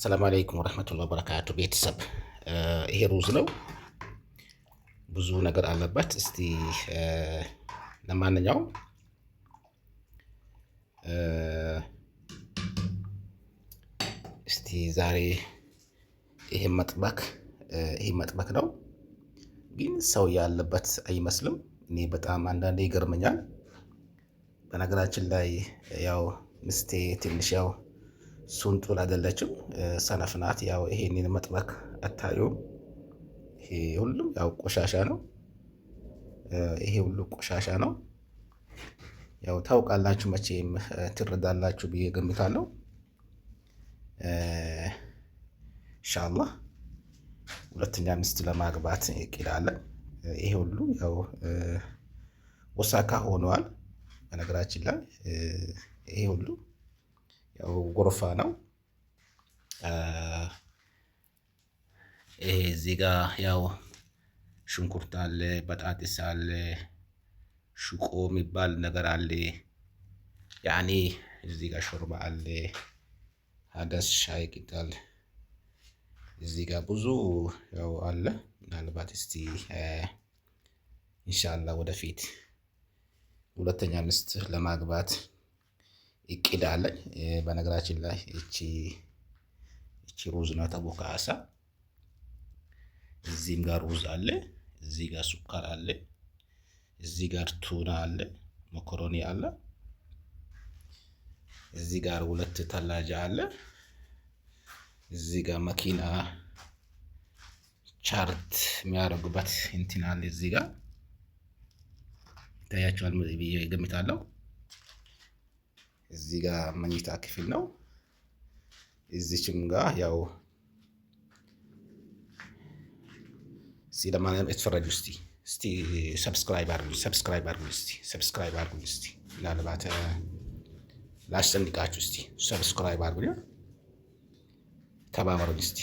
ሰላም አለይኩም ወረህመቱላሂ ወበረካቱ። ቤተሰብ ይሄ ሩዝ ነው፣ ብዙ ነገር አለበት። እስቲ ለማንኛውም እስቲ ዛሬ ይሄ መጥበክ ነው፣ ግን ሰው ያለበት አይመስልም። እኔ በጣም አንዳንዴ ይገርመኛል። በነገራችን ላይ ያው ምስቴ ትንሽ ያው ሱንጡል አይደለችም፣ ሰነፍ ናት። ያው ይሄንን መጥበክ አታዩም። ይሄ ሁሉም ያው ቆሻሻ ነው። ይሄ ሁሉ ቆሻሻ ነው። ያው ታውቃላችሁ፣ መቼም ትረዳላችሁ ብዬ ገምታለሁ። ኢንሻአላህ ሁለተኛ ሚስት ለማግባት እቅድ አለን። ይሄ ሁሉ ያው ወሳካ ሆኗል። በነገራችን ላይ ይሄ ሁሉ ያው ጎርፋ ነው። ይሄ እዚህ ጋ ያው ሽንኩርት አለ፣ በጣጥስ አለ፣ ሽቆ የሚባል ነገር አለ። ያኔ እዚህ ጋር ሾርባ አለ፣ ሀደስ ሻይ ቅጠል እዚህ ጋር ብዙ ያው አለ። ምናልባት እስቲ ኢንሻአላህ ወደፊት ሁለተኛ ሚስት ለማግባት እቅድ አለኝ። በነገራችን ላይ እቺ ሩዝ ነው ተቦካ አሳ። እዚህም ጋር ሩዝ አለ፣ እዚህ ጋር ሱካር አለ፣ እዚህ ጋር ቱና አለ፣ መኮሮኒ አለ፣ እዚህ ጋር ሁለት ተላጃ አለ፣ እዚህ ጋር መኪና ቻርት የሚያደርጉበት እንትን አለ። እዚህ ጋር ይታያቸዋል ብዬ እገምታለሁ። እዚህ ጋር መኝታ ክፍል ነው። እዚችም ጋር ያው ለማንኛውም የተፈረጁ እስቲ ሰብስክራይብ አድርጉኝ እስቲ ምናልባት ላስጨንቃችሁ። እስቲ ሰብስክራይብ አድርጉኝ፣ ተባበሩኝ እስቲ።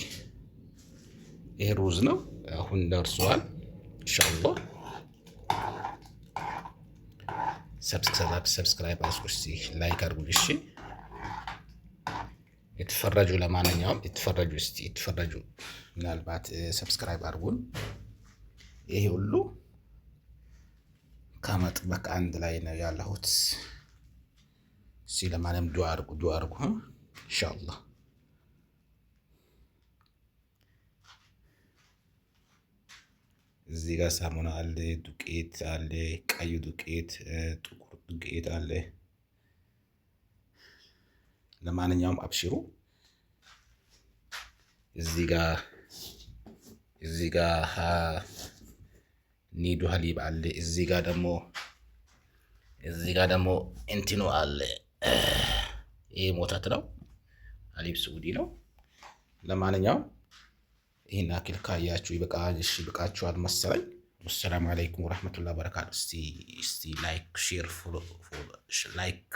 ይሄ ሩዝ ነው፣ አሁን ደርሷል። ኢንሻአላህ ሰብስክራይብ አድርጉ እስቲ፣ ላይክ አድርጉኝ። እሺ የተፈረጁ ለማንኛውም የተፈረጁ ምናልባት ሰብስክራይብ አድርጉን። ይሄ ሁሉ ከመጥበቅ አንድ ላይ ነው ያለሁት። ለማንም ዱአ አድርጉ ኢንሻአላህ። እዚህ ጋር ሳሙና አለ፣ ዱቄት አለ፣ ቀይ ዱቄት፣ ጥቁር ዱቄት አለ። ለማንኛውም አብሽሩ። እዚህ ጋር ኒዱ ሀሊብ አለ። እዚህ ጋር ደግሞ እንትኑ አለ። ይሄ ሞተት ነው፣ ሀሊብ ስዑዲ ነው። ለማንኛውም ይህን አክል ካያችሁ ይበቃችኋል መሰለኝ። ወሰላሙ አለይኩም ወራህመቱላሂ ወበረካቱ። እስቲ ላይክ፣ ሼር፣ ላይክ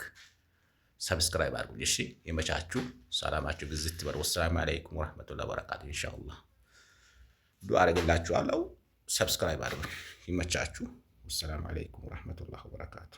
ሰብስክራይብ አድርጉኝ። እሺ የመቻችሁ ሰላማችሁ ብዝት ይበል። ወሰላሙ አለይኩም ወራህመቱላሂ ወበረካቱ። ኢንሻአላህ ዱአ አደርግላችኋለሁ። ሰብስክራይብ አድርጉኝ። ይመቻችሁ። ወሰላሙ አለይኩም ወራህመቱላሂ ወበረካቱ።